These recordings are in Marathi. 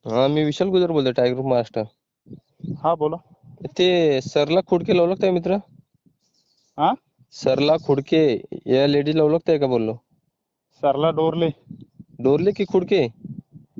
हा, मी विशाल गुजर बोलतोय, टायगर ग्रुप महाराष्ट्र. हा बोला. ते सरला खोडकेला ओळखताय मित्र? हा सरला खोडके या लेडीजला ओळखताय का बोललो? सरला डोरले. डोरले की खोडके?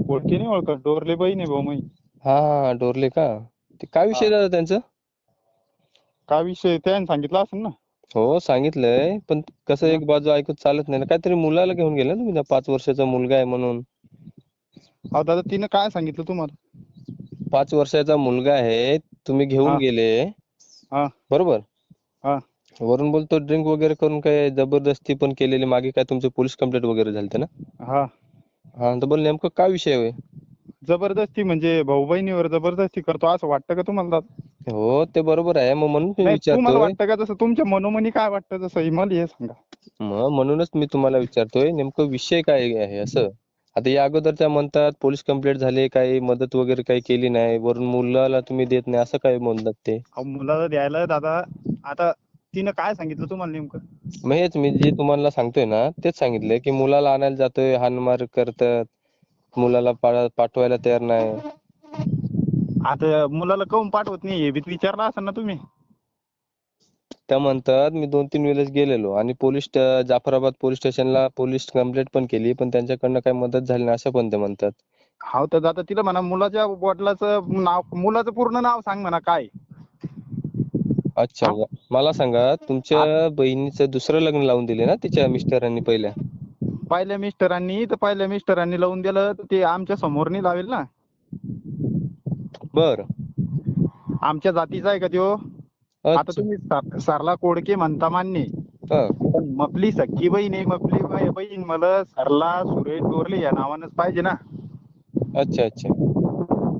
ओळखी नाही ओळखत, डोरले बहीण आहे भाऊ मी. हा हा, डोरले का? ते काय हा विषय झाला त्यांचं? काय विषय त्याने सांगितलं असेल ना. हो सांगितलंय, पण कसं हा. एक बाजू ऐकून चालत नाही ना. काहीतरी मुलाला घेऊन गेले ना तुम्ही, 5 वर्षाचा मुलगा आहे म्हणून. अहो दादा तिनं काय सांगितलं तुम्हाला? 5 वर्षाचा मुलगा आहे, तुम्ही घेऊन हा गेले हा बरोबर. हा वरून बोलतो ड्रिंक वगैरे करून काय जबरदस्ती पण केलेली, मागे काय तुमची पोलीस कंप्लेंट वगैरे झालते ना? हा हा, तर बोल नेमकं काय विषय होय? जबरदस्ती म्हणजे भाऊ बहिणीवर जबरदस्ती करतो असं वाटतं का तुम्हाला दादा? हो ते बरोबर आहे, मग म्हणून मी नाही तुम्हाला विचारतोय. वाटतं का, जसं तुमच्या मनोमनी काय वाटतं तसं मला हे सांगा. मग म्हणूनच मी तुम्हाला विचारतोय, नेमकं विषय काय आहे असं. आता या अगोदरच्या म्हणतात पोलीस कंप्लेंट झाली, काही मदत वगैरे काही केली नाही, वरून मुलाला तुम्ही देत नाही असं काय म्हणतात ते. अहो मुलाला द्यायला दादा, आता तिनं काय सांगितलं तुम्हाला नेमकं? मग हेच मी जे तुम्हाला सांगतोय ना, तेच सांगितलंय की मुलाला आणायला जातोय, हाणमार करतात, मुलाला पाठवायला तयार नाही. आता मुलाला काहून पाठवत नाही हे बी विचारलं असेल ना तुम्ही? त्या म्हणतात मी 2-3 वेळेस गेलेलो आणि जाफराबाद पोलीस स्टेशनला पोलीस कंप्लेंट पण केली, पण त्यांच्याकडनं काही मदत झाली नाही असं पण ते म्हणतात. हो तर दादा तिला म्हणा मुलाच्या वडिलाचं नाव, मुलाचं पूर्ण नाव सांग म्हणा काय. अच्छा, हा? मला सांगा, तुमच्या बहिणीचं दुसरं लग्न लावून दिले ना तिच्या मिस्टरांनी पहिल्या? पहिल्या मिस्टरांनी लावून दिलं तर ते आमच्या समोर नाही लावेल ना. बर. आमच्या जातीचा आहे का त्यो? आता अच्छा. तुम्ही सरला कोडके म्हणता मान्य आहे. हा. पण मपली सख्खी बहीण आहे, बहीण मला सरला सुरेश डोरले या नावानंच पाहिजे ना. अच्छा अच्छा.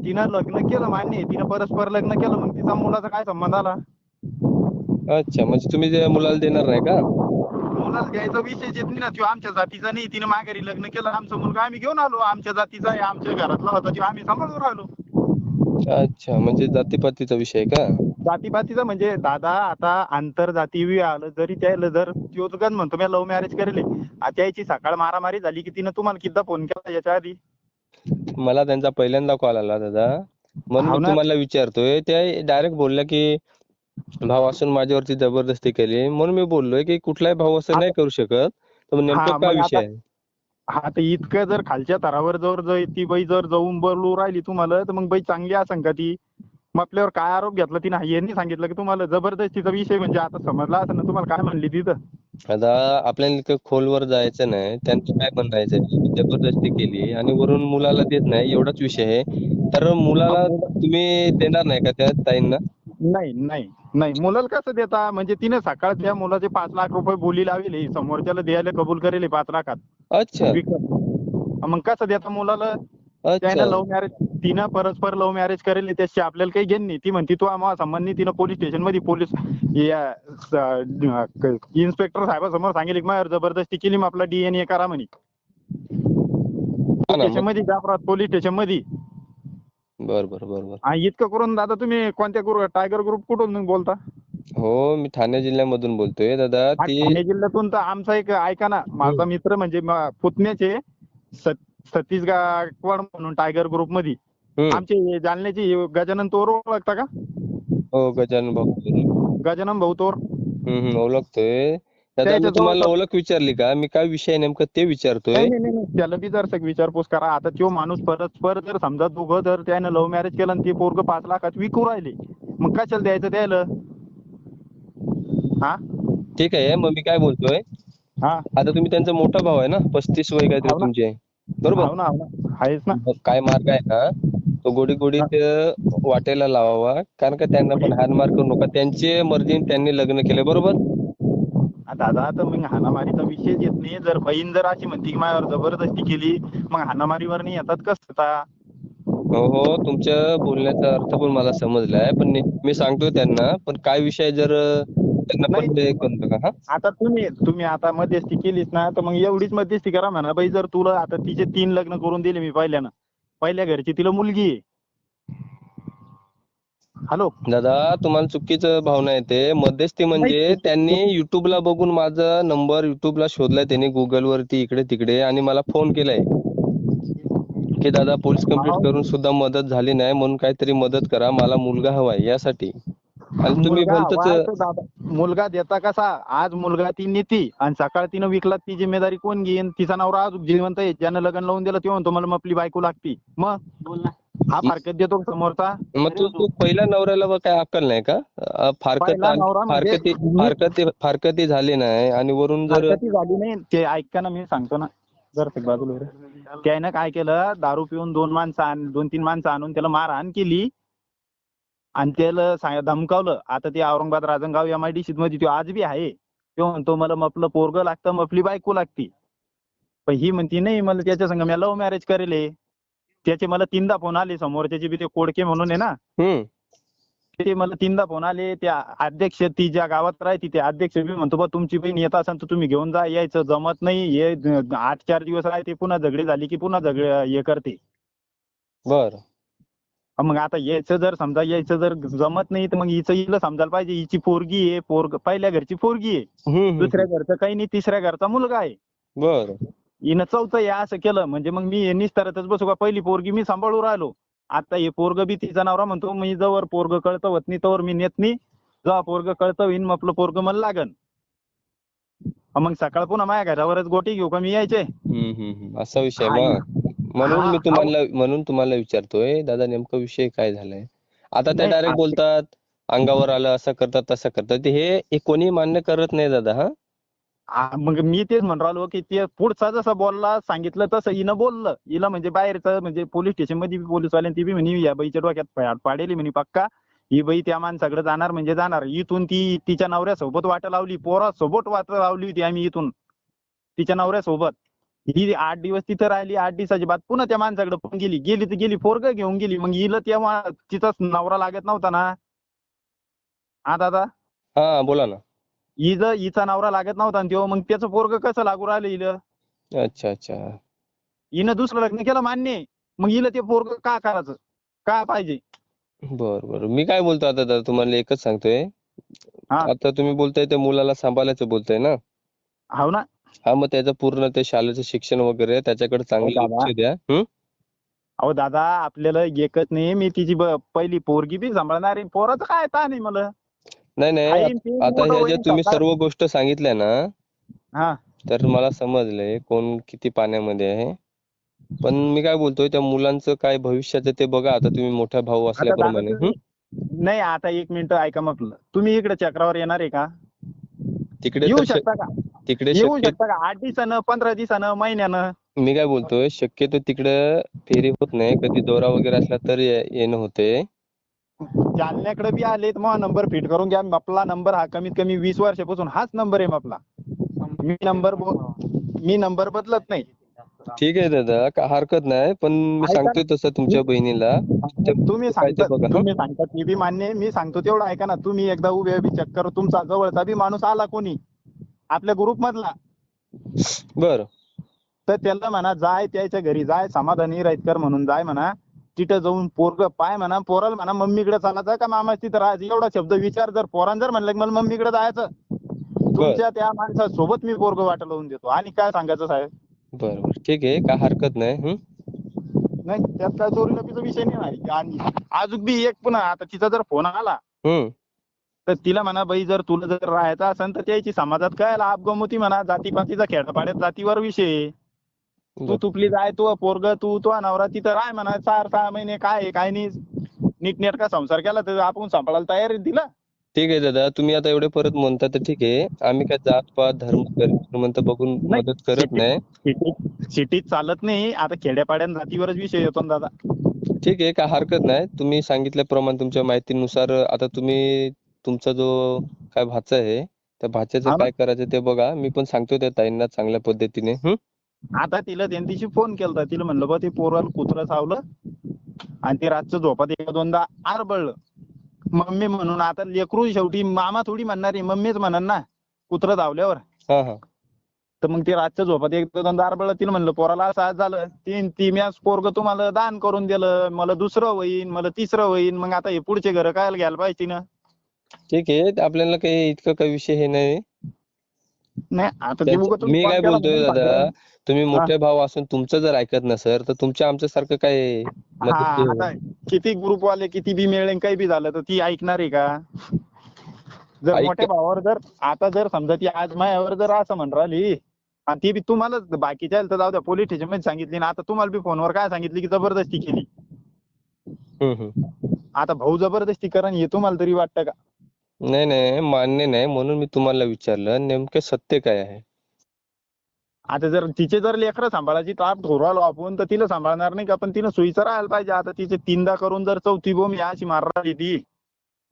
तिनं लग्न केलं मान्य आहे, तिनं परस्पर लग्न केलं, मग तिचा मुलाचा काय संबंध आला? अच्छा, म्हणजे तुम्ही त्या मुलाला देणार नाही का? मुलाला द्यायचा विषयच येत नाही ना. त्यो आमच्या जातीचा नाही, तिनं माघारी लग्न केलं, आमचा मुलगा आम्ही घेऊन आलो. आमच्या जातीचा आहे, आमच्या घरातला होता, त्यो आम्ही सांभाळून राहिलो. अच्छा, म्हणजे जातीपातीचा विषय आहे का? जातीपातीचा म्हणजे दादा, आता आंतरजातीय आलं जरी त्याला, जर त्यो गण म्हणतो मी लव्ह मॅरेज करेल, त्याची सकाळ मारामारी झाली की तिनं तुम्हाला किती फोन केला याच्या आधी? मला त्यांचा पहिल्यांदा कॉल आला दादा, म्हणून मी हाव ना. तुम्हाला विचारतोय. ते डायरेक्ट बोलल्या की भाव असून माझ्यावरती जबरदस्ती केली, म्हणून मी बोललोय की कुठलाही भाऊ असं नाही करू शकत. तर मग नेमकं हा काय मग विषय आता, आहे? हा तर इतकं जर खालच्या थरावर जर ती बाई जर जाऊन बोलू राहिली तुम्हाला, तर मग बाई चांगली असन का ती? मग आपल्यावर काय आरोप घेतला तिने यांनी सांगितलं की तुम्हाला जबरदस्तीचा विषय, म्हणजे आता समजला असेल ना तुम्हाला काय म्हणली तिथं? आता आपल्याला इतकं खोलवर जायचं नाही. त्यांचं काय म्हणायचं आहे, जबरदस्ती केली आणि वरून मुलाला देत नाही एवढाच विषय आहे. तर मुलाला तुम्ही देणार नाही का त्या ताईंना? नाही नाही नाही, मुलाला कसं देता? म्हणजे तिने सकाळ त्या मुलाचे 5 लाख रुपये बोली लावली, समोरच्याला द्यायला कबूल करेल 5 लाखात अच्छा विकत. मग कसं देता मुलाला? अच्छा. त्यानं लव्ह मॅरेज, तिनं परस्पर लव्ह मॅरेज करेल, त्याची आपल्याला काही घेण नाही. ती म्हणती तू आम्हाला संबंध नाही. तिनं पोलीस स्टेशन मध्ये इन्स्पेक्टर साहेबांसमोर सांगितलं की माझ्यावर जबरदस्ती केली, मग आपला DNA करा म्हणे. हा ना, स्टेशन मग मध्ये, जाफराबाद पोलीस स्टेशन मध्ये. बर बर बर बर. इतकं करून दादा तुम्ही कोणत्या ग्रुप, टायगर ग्रुप कुठून बोलता? हो, मी ठाणे जिल्ह्यामधून बोलतोय दादा. ती ठाणे जिल्ह्यातून तर आमचा एक ऐका ना, माझा मित्र म्हणजे पुतण्याचे सतीश गायकवाड म्हणून टायगर ग्रुप मध्ये आमचे जालन्याचे गजानन तोर ओळखता का? हो, गजानन भाऊ. गजानन भाऊ तोर. ओळखतोय दादा. मी त्याच्या तुम्हाला जवळचा. ओळख विचारली का? मी काय विषय नेमकं ते विचारतोय. नाही नाही नाही, त्याला बी जर विचारपूस करा. आता तो माणूस परस्पर जर समजा दोघं जर त्यानं लव्ह मॅरेज केलं आणि ते पोरगं 5 लाखात विकू राहिले, मग कशाला द्यायचं त्याला? हा ठीक आहे, मग मी काय बोलतोय, हा आता तुम्ही त्यांचा मोठा भाऊ आहे ना, 35 वय काहीतरी हाव ना तुमचे, बरोबर? हाव ना हाव ना, आहेच ना. मग काय मार्ग आहे ना, तो गोडी हा. गोडीत वाटेला लावावा. कारण का त्यांना पण हाणमार करू नका. त्यांची मर्जीने त्यांनी लग्न केले, बरोबर? दादा तर मग हाणामारीचा विषयच येत नाही. जर बहीण जर अशी म्हणते की माझ्यावर जबरदस्ती केली, मग हाणामारीवर नाही येतात कसं आता? हो हो, तुमच्या बोलण्याचा अर्थ पण मला समजलाय, पण मी सांगतोय त्यांना, पण काय विषय जर त्यांना नाही पण हे करू नका. हा, आता तुम्ही आता मध्यस्थी केलीच ना, तर मग एवढीच मध्यस्थी करा म्हणा बाई. जर तुला आता तिचे 3 लग्न करून दिले मी पहिल्या घरची तिला मुलगी आहे. हॅलो दादा, तुम्हाला चुकीचं भावना येते. मध्यस्थी म्हणजे त्यांनी युट्यूबला बघून माझा नंबर युट्यूबला शोधलाय त्यांनी, गुगल वरती इकडे तिकडे, आणि मला फोन केलाय. की दादा पोलीस कंप्लेंट हाव. करून सुद्धा मदत झाली नाही, म्हणून काहीतरी मदत करा, मला मुलगा हवाय यासाठी. आणि तुम्ही मुलगा भलतंच हवाय तर दादा मुलगा देता कसा? आज मुलगा ती नेती आणि सकाळ तिनं विकला, ती जिम्मेदारी कोण घेईन? तिचा नवरा आज जिवंत आहे, ज्यानं लग्न लावून दिलं ते म्हणतो मला आपली बायको लागती. मग हा फारकत देतो का समोरचा? मग तू पहिल्या नवऱ्याला व काय अक्कल नाही का? पहिला नवरा म्हणजे मी फारकती झाली नाही आणि वरून जर हरकती झाली नाही. ते ऐका ना, मी सांगतो ना. जर बाजूला रे. त्यानं काय केलं, दारू पिऊन 2-3 माणसं आणून त्याला मारहाण केली आणि त्याला धमकावलं. आता ते औरंगाबाद राजनगाव MIDC मध्ये तो आज बी आहे. तो म्हणतो मला मपलं पोरगं लागतं, मपली बायको लागती. पण ही म्हणती नाही, मला त्याच्या संग मी लव्ह मॅरेज करेल. त्याचे मला 3दा फोन आले, समोरच्याचे बी ते कोडके म्हणून आहे ना, ते मला 3दा फोन आले. त्या अध्यक्ष ती ज्या गावात राहते ते अध्यक्ष बी म्हणतो बा तुमची बहीण येत असेल तर तुम्ही घेऊन जा, यायचं जमत नाही. हे 8-4 दिवस राहते, पुन्हा झगडी झाली की पुन्हा हे करते. बर मग आता यायचं जर जमत नाही तर मग हिला समजायला पाहिजे, हिची पोरगी आहे, पहिल्या घरची पोरगी आहे, दुसऱ्या घरचं काही नाही, तिसऱ्या घरचा मुलगा आहे. बर हिनं चौथं या असं केलं म्हणजे मग मी निस्तारतच बसू का? पहिली पोरगी मी सांभाळून राहिलो, आता हे पोरग बी तिचा नवरा म्हणतो मी जवळ पोरग कळतं होत नाही तवर मी नेत नाही, जेव्हा पोरग कळतं होईन मग आपलं पोरग मला लागन. मग सकाळ पुन्हा माझ्या घरावरच गोटी घेऊ का मी यायचे? असा विषय मग. म्हणून तुम्हाला विचारतोय दादा, नेमका विषय काय झालाय? आता ते नाही, डायरेक्ट बोलतात, अंगावर आलं, असं करतात तसं करतात. हे कोणी मान्य करत नाही दादा. मग मी तेच म्हणून राहिलो की ते पुढचा जसं बोलला सांगितलं तसं हिनं बोललं. हिला म्हणजे बाहेरचं म्हणजे पोलीस स्टेशन मध्ये पोलीसवाल्यांनी ती बी म्हणे या बाईच्या डोक्यात पाडेली म्हणे पक्का. ही बाई त्या माणसाकडे जाणार म्हणजे जाणार. इथून ती तिच्या नवऱ्यासोबत वाट लावली, पोरासोबत वाट लावली होती आम्ही इथून तिच्या नवऱ्यासोबत. ही 8 दिवस तिथं राहिली. 8 दिवसाची बात पुन्हा त्या माणसाकडे पण गेली तर गेली, पोरग घेऊन गेली. मग हिला तेव्हा तिचा नवरा लागत नव्हता ना. दादा हा बोला ना. हिचा नवरा लागत नव्हता आणि तेव्हा मग त्याचं पोरग कसं लागू राहिलं हिला? अच्छा अच्छा. हिनं दुसरं लग्न केलं मान्य आहे. मग हिला ते पोरग का करायचं? का पाहिजे? बर मी काय बोलतो आता दादा, तुम्हाला एकच सांगतोय. हा. आता तुम्ही बोलताय त्या मुलाला सांभाळायचं बोलताय ना. हो ना. हा, मग त्याचं पूर्ण ते शाळेचं शिक्षण वगैरे त्याच्याकडे चांगलं दादा. लक्ष द्या. अहो दादा, आपल्याला एकच नाही, मी तिची पहिली पोरगी बी सांभाळणार आहे. पोराचं काय ताण आहे मला? नाही आता ह्या ज्या तुम्ही सर्व गोष्ट सांगितल्या ना, हा तर मला समजलंय कोण किती पाण्यामध्ये आहे. पण मी काय बोलतोय, त्या मुलांचं काय भविष्याचं ते बघा. आता तुम्ही मोठा भाऊ आता दादा असल्याप्रमाणे नाही, आता 1 मिनिट ऐका म्हटलं. तुम्ही इकडे चक्रावर येणार आहे का? तिकडे येऊ तर शकता का? तिकडे येऊ शक्य शकता का? 8 दिवसानं, 15 दिवसानं, महिन्यानं? मी काय बोलतोय, शक्यतो तिकडं फेरी होत नाही. कधी दौरा वगैरे असला तर येणं होते. जालन्याकडे बी आले तर मग नंबर फिट करून घ्या. आपला नंबर हा कमीत कमी 20 वर्षापासून हाच नंबर आहे आपला. मी नंबर बदलत नाही. ठीक आहे दादा, काय हरकत नाही. पण मी ऐका सांगतोय तसं तुमच्या बहिणीला तुम्ही काय ते बघा. सांगता ते बी मान्य आहे. मी सांगतो तेवढं ऐका ना. तुम्ही एकदा उभे चक्कर तुमचा जवळचा बी माणूस आला कोणी आपल्या ग्रुप मधला, बर तर त्याला म्हणा जाय, त्याच्या घरी जाय, समाधानी राईतकर म्हणून जाय म्हणा. तिथं जाऊन पोरग पाय म्हणा, पोराला म्हणा मम्मीकडे चालायचं का मामा तिथं राहायचं, एवढा शब्द विचार. जर पोरान जर म्हणलं की मला मम्मीकडे जायचं, तुमच्या त्या माणसासोबत मी पोरग वाटा लावून देतो. आणि काय सांगायचं साहेब? बर ठीक आहे, काय हरकत नाही. नाही, त्यात काय चोरी लपीचा विषय नाही. आणि अजून बी एक पुन्हा आता तिचा जर फोन आला तर तिला म्हणा बाई, जर तुला जर राहायचं असेल तर त्याची समाजात काय अपगमती म्हणा, जातीपातीचा खेळापाड्यात जातीवर विषय. तू तुपली जाय, तू पोरग तू नवरा तिथं राह म्हणा 4-6 महिने. काय नाही, नीटनेटका संसार केला तर आपण सांभाळायला तयार आहे तिला. ठीक आहे दादा, तुम्ही आता एवढे परत म्हणता तर ठीक आहे. आम्ही काय जात-पात, धर्म बघून मदत करत नाही. सिटीत चालत नाही. आता खेड्यापाड्यात जातीवरच विषय येतो ना दादा. ठीक आहे, काय हरकत नाही. तुम्ही सांगितल्याप्रमाणे तुमच्या माहितीनुसार आता तुम्ही तुमचा जो काय भाचा आहे, त्या भाच्याचं काय करायचं ते बघा. मी पण सांगतो त्या ताईंना चांगल्या पद्धतीने. आता तिला त्या दिवशी फोन केलता. तिला म्हणलं बा ते पोराला कुत्रं चावलं आणि ते रातचं झोपात 1-2दा आरबळलं. मम्मी म्हणून आता लेकरू शेवटी मामा थोडी म्हणणार आहे, मम्मीच म्हणन ना कुत्रं धावल्यावर. तर मग ते रातच्या झोपात 1-2दा आरबळलं. तिला म्हणलं पोराला असं आज झालं. ती मॅच पोरग तुम्हाला दान करून दिलं, मला दुसरं होईन, मला तिसरं होईन. मग आता हे पुढचे घर काय घ्यायला पाहिजे ना. ठीक आहे, आपल्याला काही इतकं काही विषय हे नाही. नाही आता ते उगाच तुम्ही मी कॉल काय केला बोलतोय म्हणून दादा, सांगतो. तुम्ही हा मोठे भाऊ असून तुमचं जर ऐकत नसेल तर तुमच्या आमच्यासारखं काय हा मदत ते आता किती ग्रुपवाले किती बी मिळेल काही बी झालं तर ती ऐकणार आहे का? जर ऐक मोठ्या भावावर जर आता जर समजा ती आज माझ्यावर जर असं म्हणून राहिली आणि ती बी तुम्हालाच बाकीच्या तर जाऊ द्या पोलीस स्टेशन मध्ये सांगितली ना, आता तुम्हाला बी फोनवर काय सांगितली की जबरदस्ती केली. हम्म. आता भाऊ जबरदस्ती करण हे तुम्हाला तरी वाटतं का? नाही नाही मान्य नाही, म्हणून मी तुम्हाला विचारलं नेमकं सत्य काय आहे. आता जर तिचे जर लेकरं सांभाळायची ताप ठोरवालो आपण तर तिला सांभाळणार नाही का? पण तिनं सोयीचं राहायला पाहिजे. आता तिचे 3दा करून जर 4थी बोंब अशी मार राहिली ती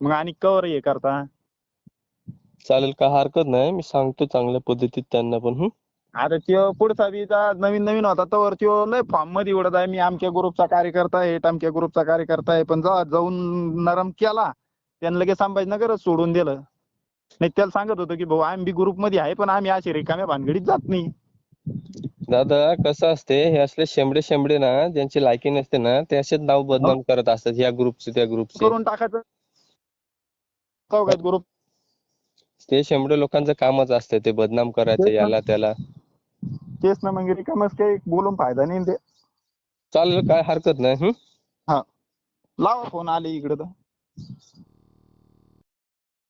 मग आणि कवर हे करता. चालेल, काय हरकत नाही, मी सांगतो चांगल्या पद्धतीत त्यांना पण. आता त्यो पुढचा बी नवीन नवीन होता तर त्यो लय फॉर्म मध्ये उडत आहे, मी आमच्या ग्रुपचा कार्यकर्ता आहे, आमच्या ग्रुपचा कार्यकर्ता आहे. पण जेव्हा जाऊन नरम केला त्यानं लगेच संभाजीनगरच सोडून दिलं. नाही त्याला सांगत होतो की भाऊ आम्ही बी ग्रुप मध्ये आहे पण आम्ही अशी रिकाम्या भानगडीत जात नाही. दादा कसं असते, हे असले शेंबडे शेंबडे ना ज्यांची लायकी नसते ना ते असेच नाव बदनाम करत असतात, या ग्रुपचे त्या ग्रुपचे. करून टाकायचं चौघात ग्रुप. ते शेंबडे लोकांचं कामच असतं ते बदनाम करायचं तेच ना याला त्याला. तेच ना मग रिकामच काही बोलून फायदा नाही ते. चालेल, काय हरकत नाही. हा लावा फोन आले इकडे तर.